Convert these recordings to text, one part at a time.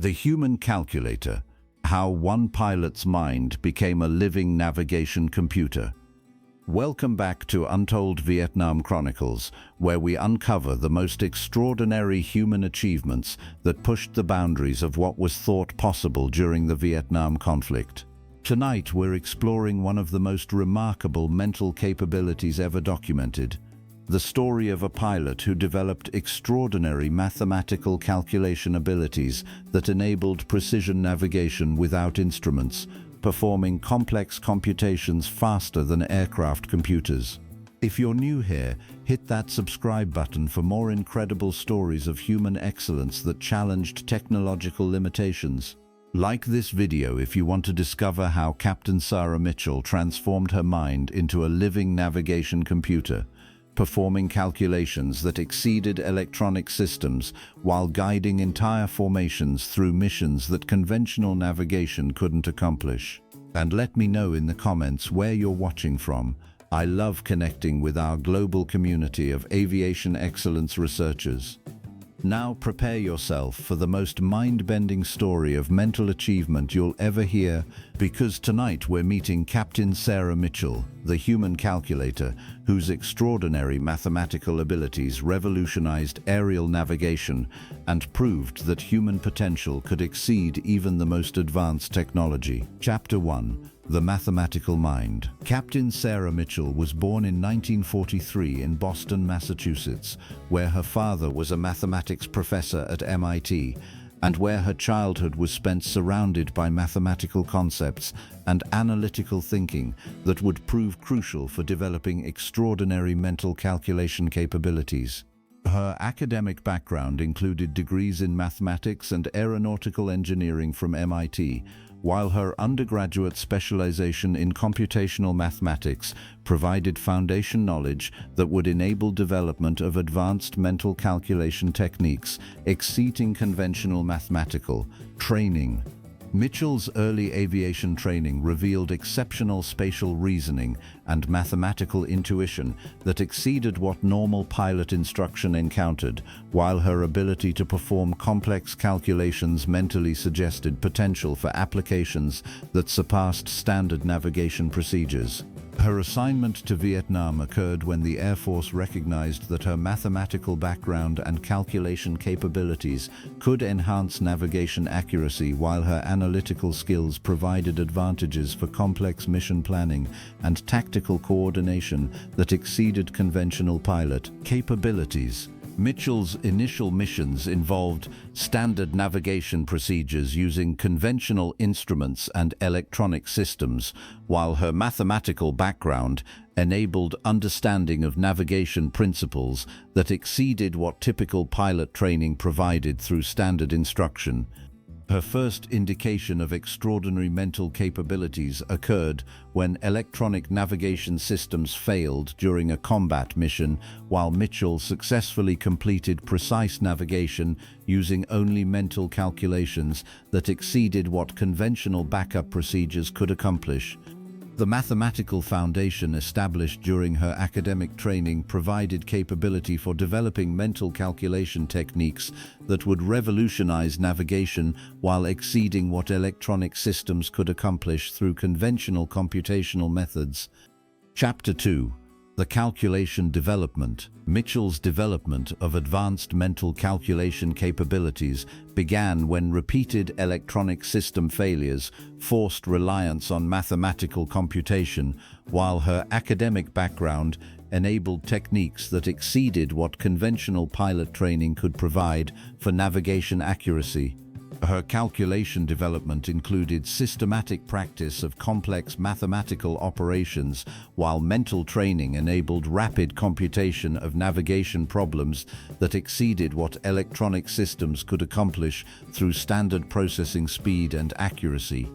The Human Calculator: How One Pilot's Mind Became a Living Navigation Computer. Welcome back to Untold Vietnam Chronicles, where we uncover the most extraordinary human achievements that pushed the boundaries of what was thought possible during the Vietnam conflict. Tonight we're exploring one of the most remarkable mental capabilities ever documented: the story of a pilot who developed extraordinary mathematical calculation abilities that enabled precision navigation without instruments, performing complex computations faster than aircraft computers. If you're new here, hit that subscribe button for more incredible stories of human excellence that challenged technological limitations. Like this video if you want to discover how Captain Sarah Mitchell transformed her mind into a living navigation computer, performing calculations that exceeded electronic systems while guiding entire formations through missions that conventional navigation couldn't accomplish. And let me know in the comments where you're watching from. I love connecting with our global community of aviation excellence researchers. Now prepare yourself for the most mind-bending story of mental achievement you'll ever hear, because tonight we're meeting Captain Sarah Mitchell, the human calculator, whose extraordinary mathematical abilities revolutionized aerial navigation and proved that human potential could exceed even the most advanced technology. Chapter 1. The Mathematical Mind. Captain Sarah Mitchell was born in 1943 in Boston, Massachusetts, where her father was a mathematics professor at MIT, and where her childhood was spent surrounded by mathematical concepts and analytical thinking that would prove crucial for developing extraordinary mental calculation capabilities. Her academic background included degrees in mathematics and aeronautical engineering from MIT, while her undergraduate specialization in computational mathematics provided foundation knowledge that would enable development of advanced mental calculation techniques exceeding conventional mathematical training. Mitchell's early aviation training revealed exceptional spatial reasoning and mathematical intuition that exceeded what normal pilot instruction encountered, while her ability to perform complex calculations mentally suggested potential for applications that surpassed standard navigation procedures. Her assignment to Vietnam occurred when the Air Force recognized that her mathematical background and calculation capabilities could enhance navigation accuracy, while her analytical skills provided advantages for complex mission planning and tactical coordination that exceeded conventional pilot capabilities. Mitchell's initial missions involved standard navigation procedures using conventional instruments and electronic systems, while her mathematical background enabled understanding of navigation principles that exceeded what typical pilot training provided through standard instruction. Her first indication of extraordinary mental capabilities occurred when electronic navigation systems failed during a combat mission, while Mitchell successfully completed precise navigation using only mental calculations that exceeded what conventional backup procedures could accomplish. The mathematical foundation established during her academic training provided capability for developing mental calculation techniques that would revolutionize navigation while exceeding what electronic systems could accomplish through conventional computational methods. Chapter 2. The Calculation Development. Mitchell's development of advanced mental calculation capabilities began when repeated electronic system failures forced reliance on mathematical computation, while her academic background enabled techniques that exceeded what conventional pilot training could provide for navigation accuracy. Her calculation development included systematic practice of complex mathematical operations, while mental training enabled rapid computation of navigation problems that exceeded what electronic systems could accomplish through standard processing speed and accuracy.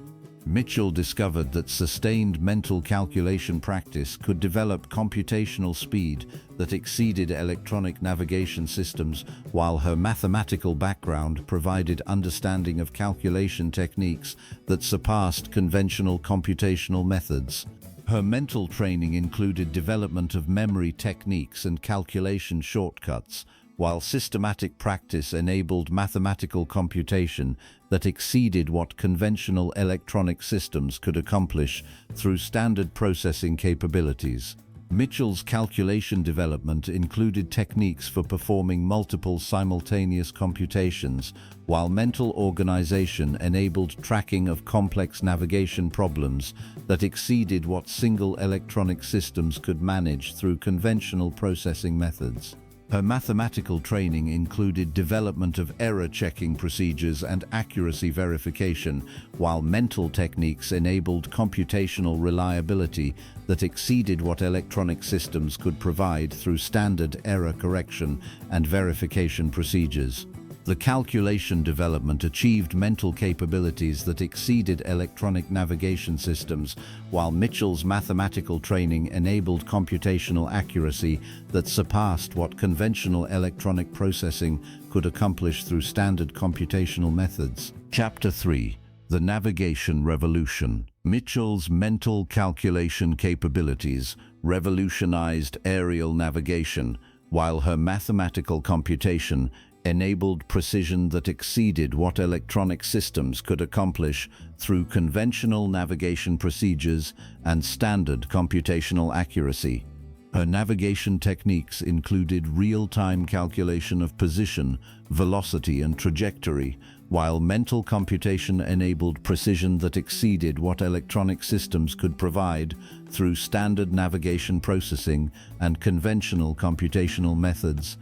Mitchell discovered that sustained mental calculation practice could develop computational speed that exceeded electronic navigation systems, while her mathematical background provided understanding of calculation techniques that surpassed conventional computational methods. Her mental training included development of memory techniques and calculation shortcuts, while systematic practice enabled mathematical computation that exceeded what conventional electronic systems could accomplish through standard processing capabilities. Mitchell's calculation development included techniques for performing multiple simultaneous computations, while mental organization enabled tracking of complex navigation problems that exceeded what single electronic systems could manage through conventional processing methods. Her mathematical training included development of error-checking procedures and accuracy verification, while mental techniques enabled computational reliability that exceeded what electronic systems could provide through standard error correction and verification procedures. The calculation development achieved mental capabilities that exceeded electronic navigation systems, while Mitchell's mathematical training enabled computational accuracy that surpassed what conventional electronic processing could accomplish through standard computational methods. Chapter 3: The Navigation Revolution. Mitchell's mental calculation capabilities revolutionized aerial navigation, while her mathematical computation enabled precision that exceeded what electronic systems could accomplish through conventional navigation procedures and standard computational accuracy. Her navigation techniques included real-time calculation of position, velocity, and trajectory, while mental computation enabled precision that exceeded what electronic systems could provide through standard navigation processing and conventional computational methods.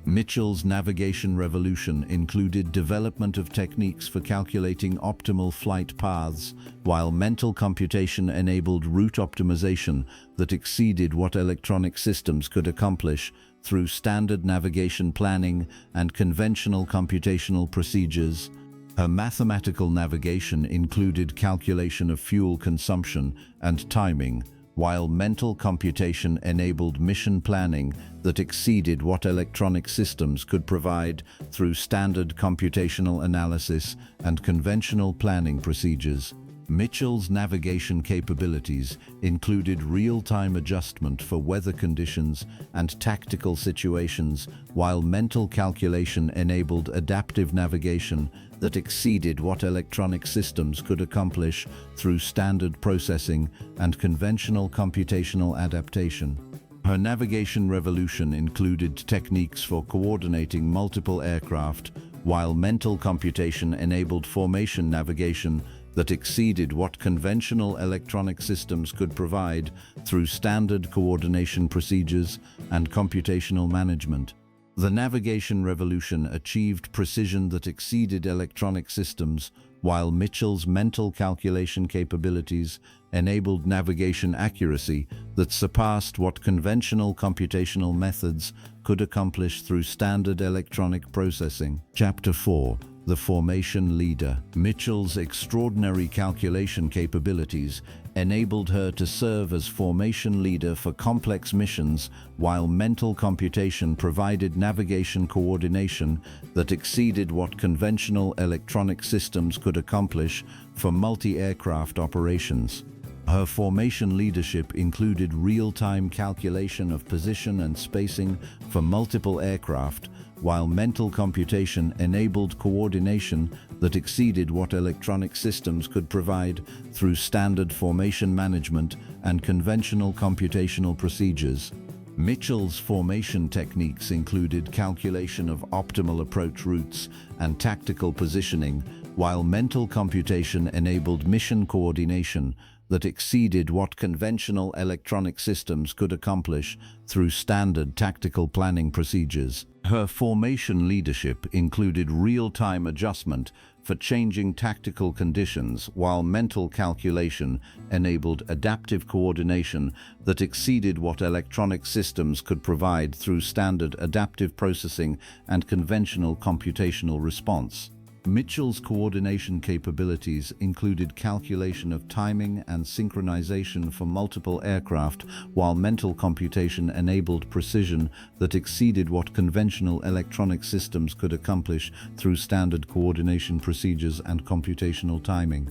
Mitchell's navigation revolution included development of techniques for calculating optimal flight paths, while mental computation enabled route optimization that exceeded what electronic systems could accomplish through standard navigation planning and conventional computational procedures. Her mathematical navigation included calculation of fuel consumption and timing, while mental computation enabled mission planning that exceeded what electronic systems could provide through standard computational analysis and conventional planning procedures. Mitchell's navigation capabilities included real-time adjustment for weather conditions and tactical situations, while mental calculation enabled adaptive navigation that exceeded what electronic systems could accomplish through standard processing and conventional computational adaptation. Her navigation revolution included techniques for coordinating multiple aircraft, while mental computation enabled formation navigation that exceeded what conventional electronic systems could provide through standard coordination procedures and computational management. The navigation revolution achieved precision that exceeded electronic systems, while Mitchell's mental calculation capabilities enabled navigation accuracy that surpassed what conventional computational methods could accomplish through standard electronic processing. Chapter 4: The Formation Leader. Mitchell's extraordinary calculation capabilities enabled her to serve as formation leader for complex missions, while mental computation provided navigation coordination that exceeded what conventional electronic systems could accomplish for multi-aircraft operations. Her formation leadership included real-time calculation of position and spacing for multiple aircraft, while mental computation enabled coordination that exceeded what electronic systems could provide through standard formation management and conventional computational procedures. Mitchell's formation techniques included calculation of optimal approach routes and tactical positioning, while mental computation enabled mission coordination that exceeded what conventional electronic systems could accomplish through standard tactical planning procedures. Her formation leadership included real-time adjustment for changing tactical conditions, while mental calculation enabled adaptive coordination that exceeded what electronic systems could provide through standard adaptive processing and conventional computational response. Mitchell's coordination capabilities included calculation of timing and synchronization for multiple aircraft, while mental computation enabled precision that exceeded what conventional electronic systems could accomplish through standard coordination procedures and computational timing.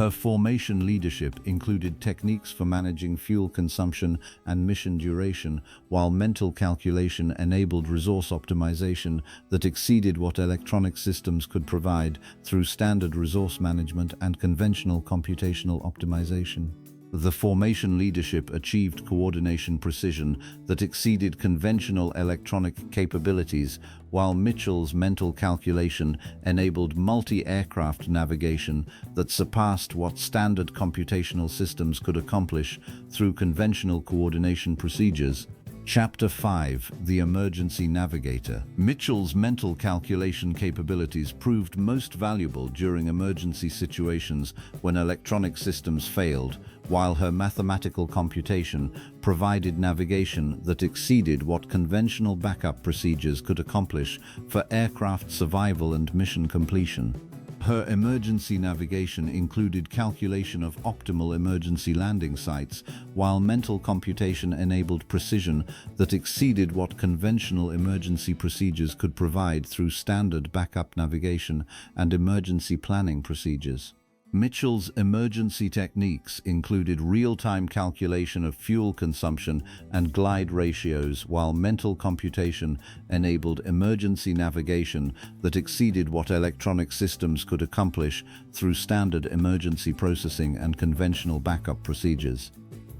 Her formation leadership included techniques for managing fuel consumption and mission duration, while mental calculation enabled resource optimization that exceeded what electronic systems could provide through standard resource management and conventional computational optimization. The formation leadership achieved coordination precision that exceeded conventional electronic capabilities, while Mitchell's mental calculation enabled multi-aircraft navigation that surpassed what standard computational systems could accomplish through conventional coordination procedures. Chapter 5: The Emergency Navigator. Mitchell's mental calculation capabilities proved most valuable during emergency situations when electronic systems failed, while her mathematical computation provided navigation that exceeded what conventional backup procedures could accomplish for aircraft survival and mission completion. Her emergency navigation included calculation of optimal emergency landing sites, while mental computation enabled precision that exceeded what conventional emergency procedures could provide through standard backup navigation and emergency planning procedures. Mitchell's emergency techniques included real-time calculation of fuel consumption and glide ratios, while mental computation enabled emergency navigation that exceeded what electronic systems could accomplish through standard emergency processing and conventional backup procedures.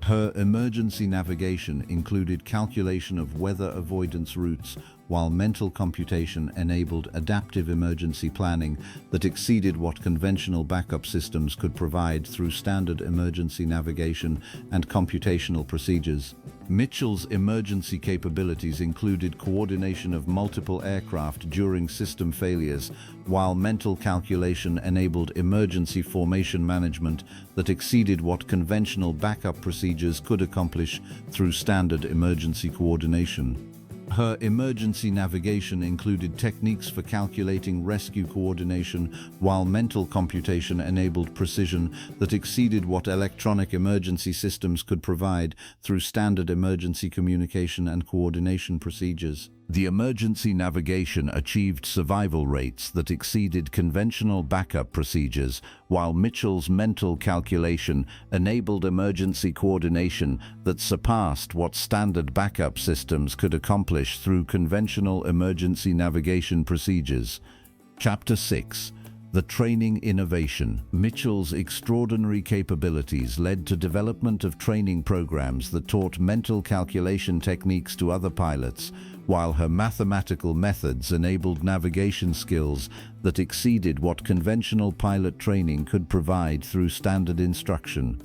Her emergency navigation included calculation of weather avoidance routes, while mental computation enabled adaptive emergency planning that exceeded what conventional backup systems could provide through standard emergency navigation and computational procedures. Mitchell's emergency capabilities included coordination of multiple aircraft during system failures, while mental calculation enabled emergency formation management that exceeded what conventional backup procedures could accomplish through standard emergency coordination. Her emergency navigation included techniques for calculating rescue coordination, while mental computation enabled precision that exceeded what electronic emergency systems could provide through standard emergency communication and coordination procedures. The emergency navigation achieved survival rates that exceeded conventional backup procedures, while Mitchell's mental calculation enabled emergency coordination that surpassed what standard backup systems could accomplish through conventional emergency navigation procedures. Chapter 6: The Training Innovation. Mitchell's extraordinary capabilities led to development of training programs that taught mental calculation techniques to other pilots, while her mathematical methods enabled navigation skills that exceeded what conventional pilot training could provide through standard instruction.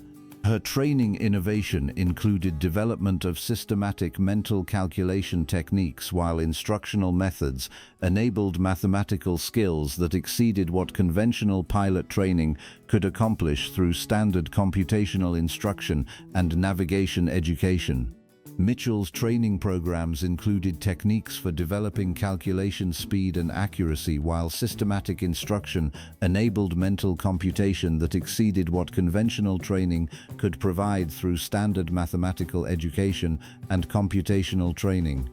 Her training innovation included development of systematic mental calculation techniques, while instructional methods enabled mathematical skills that exceeded what conventional pilot training could accomplish through standard computational instruction and navigation education. Mitchell's training programs included techniques for developing calculation speed and accuracy, while systematic instruction enabled mental computation that exceeded what conventional training could provide through standard mathematical education and computational training.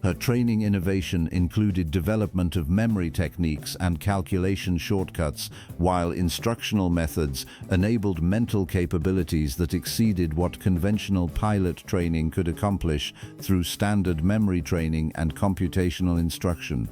Her training innovation included development of memory techniques and calculation shortcuts, while instructional methods enabled mental capabilities that exceeded what conventional pilot training could accomplish through standard memory training and computational instruction.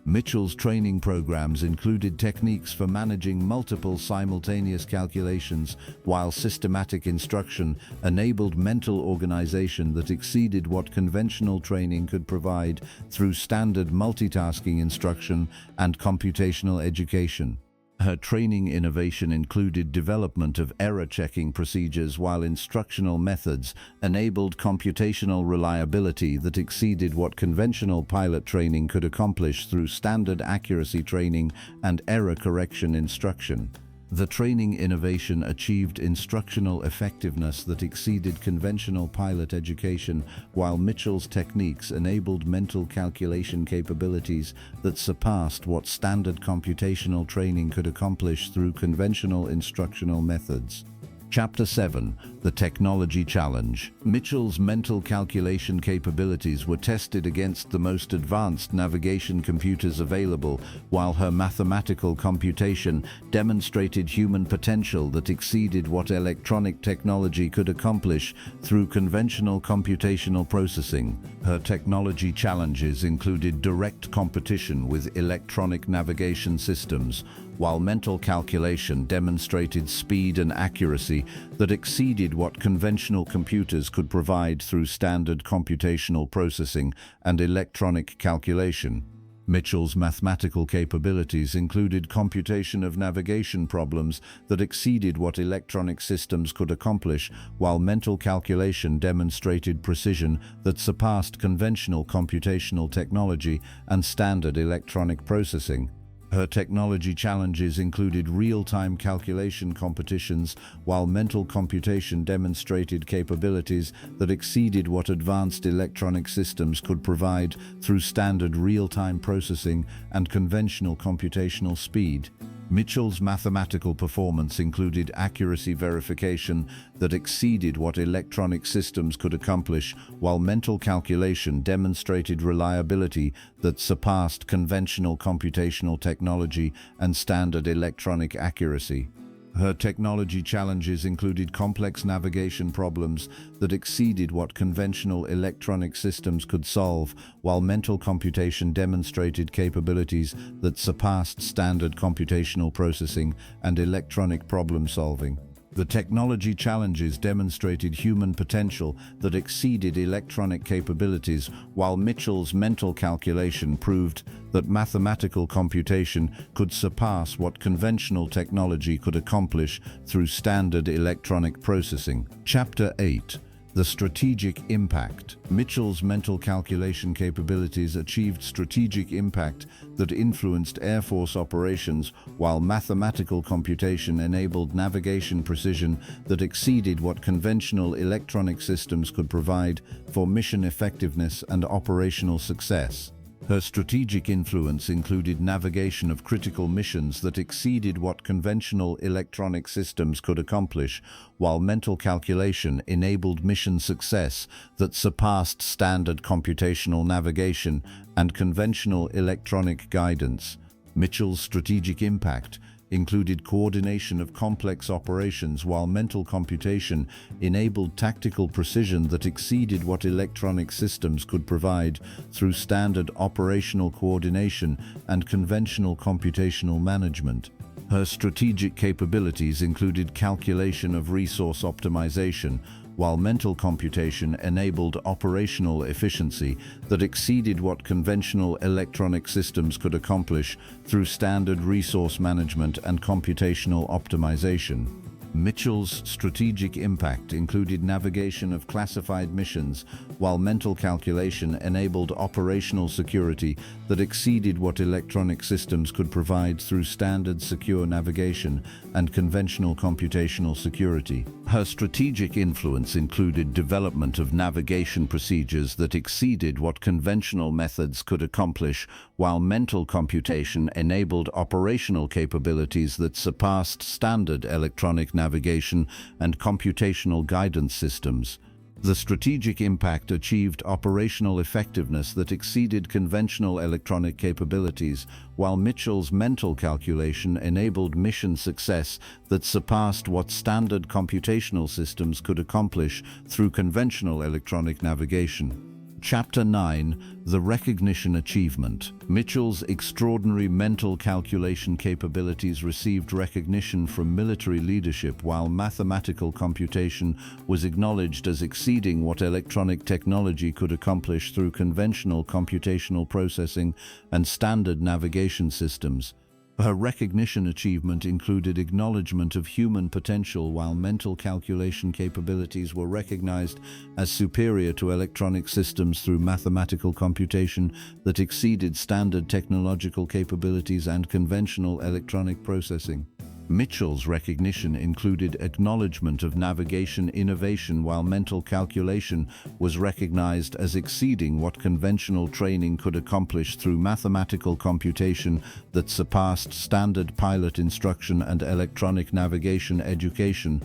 Mitchell's training programs included techniques for managing multiple simultaneous calculations, while systematic instruction enabled mental organization that exceeded what conventional training could provide through standard multitasking instruction and computational education. Her training innovation included development of error-checking procedures, while instructional methods enabled computational reliability that exceeded what conventional pilot training could accomplish through standard accuracy training and error correction instruction. The training innovation achieved instructional effectiveness that exceeded conventional pilot education, while Mitchell's techniques enabled mental calculation capabilities that surpassed what standard computational training could accomplish through conventional instructional methods. Chapter 7. The Technology Challenge. Mitchell's mental calculation capabilities were tested against the most advanced navigation computers available, while her mathematical computation demonstrated human potential that exceeded what electronic technology could accomplish through conventional computational processing. Her technology challenges included direct competition with electronic navigation systems, while mental calculation demonstrated speed and accuracy that exceeded what conventional computers could provide through standard computational processing and electronic calculation. Mitchell's mathematical capabilities included computation of navigation problems that exceeded what electronic systems could accomplish, while mental calculation demonstrated precision that surpassed conventional computational technology and standard electronic processing. Her technology challenges included real-time calculation competitions, while mental computation demonstrated capabilities that exceeded what advanced electronic systems could provide through standard real-time processing and conventional computational speed. Mitchell's mathematical performance included accuracy verification that exceeded what electronic systems could accomplish, while mental calculation demonstrated reliability that surpassed conventional computational technology and standard electronic accuracy. Her technology challenges included complex navigation problems that exceeded what conventional electronic systems could solve, while mental computation demonstrated capabilities that surpassed standard computational processing and electronic problem solving. The technology challenges demonstrated human potential that exceeded electronic capabilities, while Mitchell's mental calculation proved that mathematical computation could surpass what conventional technology could accomplish through standard electronic processing. Chapter 8. The strategic impact. Mitchell's mental calculation capabilities achieved strategic impact that influenced Air Force operations, while mathematical computation enabled navigation precision that exceeded what conventional electronic systems could provide for mission effectiveness and operational success. Her strategic influence included navigation of critical missions that exceeded what conventional electronic systems could accomplish, while mental calculation enabled mission success that surpassed standard computational navigation and conventional electronic guidance. Mitchell's strategic impact included coordination of complex operations, while mental computation enabled tactical precision that exceeded what electronic systems could provide through standard operational coordination and conventional computational management. Her strategic capabilities included calculation of resource optimization, while mental computation enabled operational efficiency that exceeded what conventional electronic systems could accomplish through standard resource management and computational optimization. Mitchell's strategic impact included navigation of classified missions, while mental calculation enabled operational security that exceeded what electronic systems could provide through standard secure navigation and conventional computational security. Her strategic influence included development of navigation procedures that exceeded what conventional methods could accomplish, while mental computation enabled operational capabilities that surpassed standard electronic navigation and computational guidance systems. The strategic impact achieved operational effectiveness that exceeded conventional electronic capabilities, while Mitchell's mental calculation enabled mission success that surpassed what standard computational systems could accomplish through conventional electronic navigation. Chapter 9. The Recognition Achievement. Mitchell's extraordinary mental calculation capabilities received recognition from military leadership, while mathematical computation was acknowledged as exceeding what electronic technology could accomplish through conventional computational processing and standard navigation systems. Her recognition achievement included acknowledgement of human potential, while mental calculation capabilities were recognized as superior to electronic systems through mathematical computation that exceeded standard technological capabilities and conventional electronic processing. Mitchell's recognition included acknowledgement of navigation innovation, while mental calculation was recognized as exceeding what conventional training could accomplish through mathematical computation that surpassed standard pilot instruction and electronic navigation education.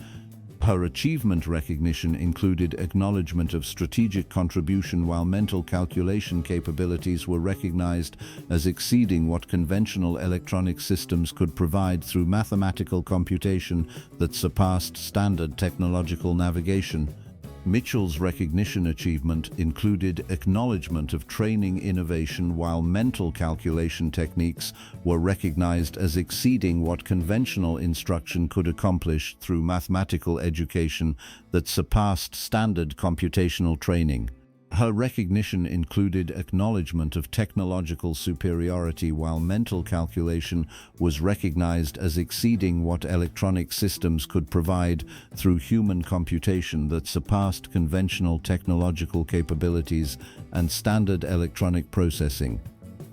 Her achievement recognition included acknowledgement of strategic contribution, while mental calculation capabilities were recognized as exceeding what conventional electronic systems could provide through mathematical computation that surpassed standard technological navigation. Mitchell's recognition achievement included acknowledgement of training innovation, while mental calculation techniques were recognized as exceeding what conventional instruction could accomplish through mathematical education that surpassed standard computational training. Her recognition included acknowledgement of technological superiority, while mental calculation was recognized as exceeding what electronic systems could provide through human computation that surpassed conventional technological capabilities and standard electronic processing.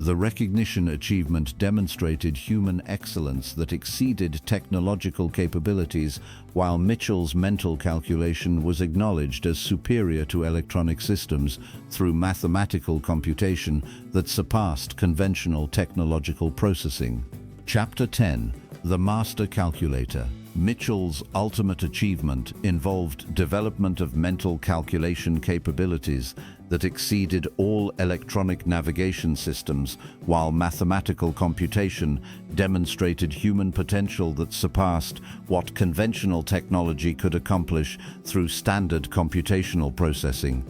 The recognition achievement demonstrated human excellence that exceeded technological capabilities, while Mitchell's mental calculation was acknowledged as superior to electronic systems through mathematical computation that surpassed conventional technological processing. Chapter 10: The Master Calculator. Mitchell's ultimate achievement involved development of mental calculation capabilities that exceeded all electronic navigation systems, while mathematical computation demonstrated human potential that surpassed what conventional technology could accomplish through standard computational processing.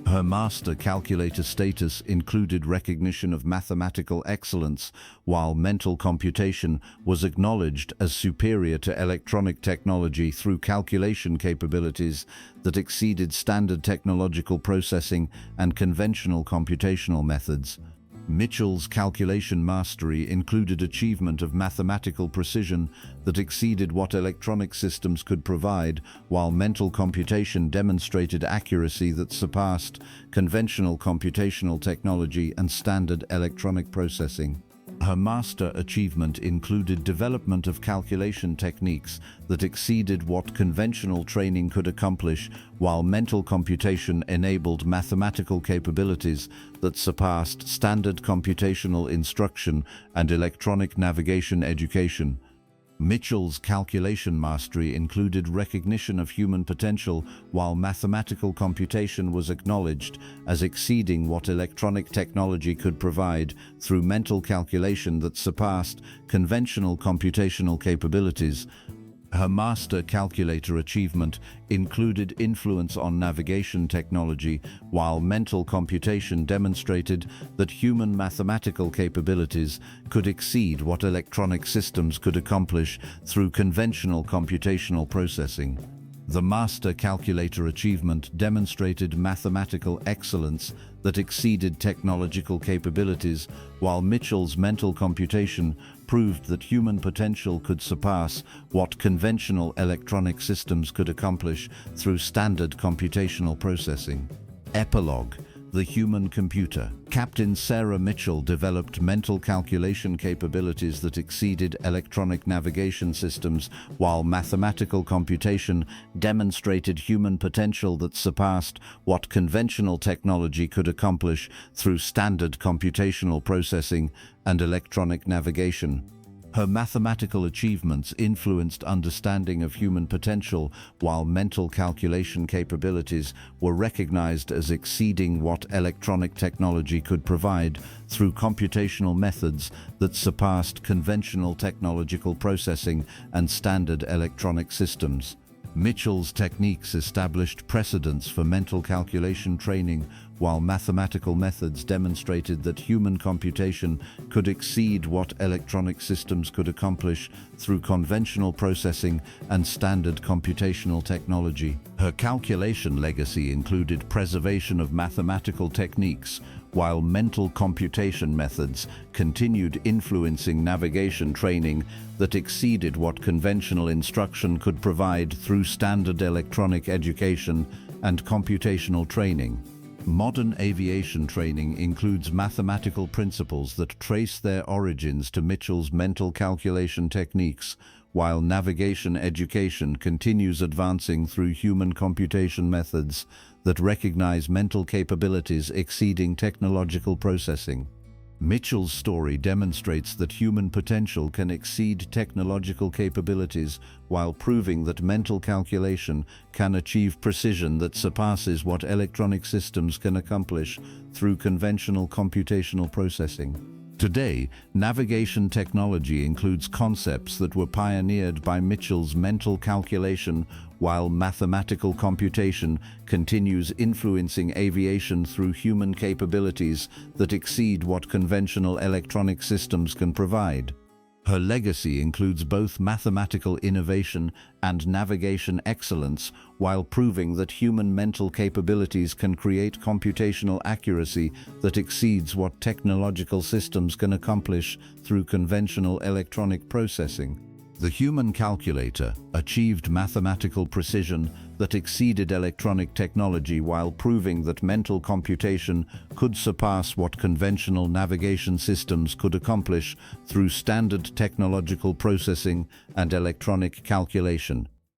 Her master calculator status included recognition of mathematical excellence, while mental computation was acknowledged as superior to electronic technology through calculation capabilities that exceeded standard technological processing and conventional computational methods. Mitchell's calculation mastery included achievement of mathematical precision that exceeded what electronic systems could provide, while mental computation demonstrated accuracy that surpassed conventional computational technology and standard electronic processing. Her master achievement included development of calculation techniques that exceeded what conventional training could accomplish, while mental computation enabled mathematical capabilities that surpassed standard computational instruction and electronic navigation education. Mitchell's calculation mastery included recognition of human potential, while mathematical computation was acknowledged as exceeding what electronic technology could provide through mental calculation that surpassed conventional computational capabilities. Her master calculator achievement included influence on navigation technology, while mental computation demonstrated that human mathematical capabilities could exceed what electronic systems could accomplish through conventional computational processing. The master calculator achievement demonstrated mathematical excellence that exceeded technological capabilities, while Mitchell's mental computation proved that human potential could surpass what conventional electronic systems could accomplish through standard computational processing. Epilogue: The Human Computer. Captain Sarah Mitchell developed mental calculation capabilities that exceeded electronic navigation systems, while mathematical computation demonstrated human potential that surpassed what conventional technology could accomplish through standard computational processing and electronic navigation. Her mathematical achievements influenced understanding of human potential, while mental calculation capabilities were recognized as exceeding what electronic technology could provide through computational methods that surpassed conventional technological processing and standard electronic systems. Mitchell's techniques established precedents for mental calculation training, while mathematical methods demonstrated that human computation could exceed what electronic systems could accomplish through conventional processing and standard computational technology. Her calculation legacy included preservation of mathematical techniques, while mental computation methods continued influencing navigation training that exceeded what conventional instruction could provide through standard electronic education and computational training. Modern aviation training includes mathematical principles that trace their origins to Mitchell's mental calculation techniques, while navigation education continues advancing through human computation methods that recognize mental capabilities exceeding technological processing. Mitchell's story demonstrates that human potential can exceed technological capabilities while proving that mental calculation can achieve precision that surpasses what electronic systems can accomplish through conventional computational processing. Today, navigation technology includes concepts that were pioneered by Mitchell's mental calculation, while mathematical computation continues influencing aviation through human capabilities that exceed what conventional electronic systems can provide. Her legacy includes both mathematical innovation and navigation excellence, while proving that human mental capabilities can create computational accuracy that exceeds what technological systems can accomplish through conventional electronic processing. The human calculator achieved mathematical precision that exceeded electronic technology while proving that mental computation could surpass what conventional navigation systems could accomplish through standard technological processing and electronic calculation.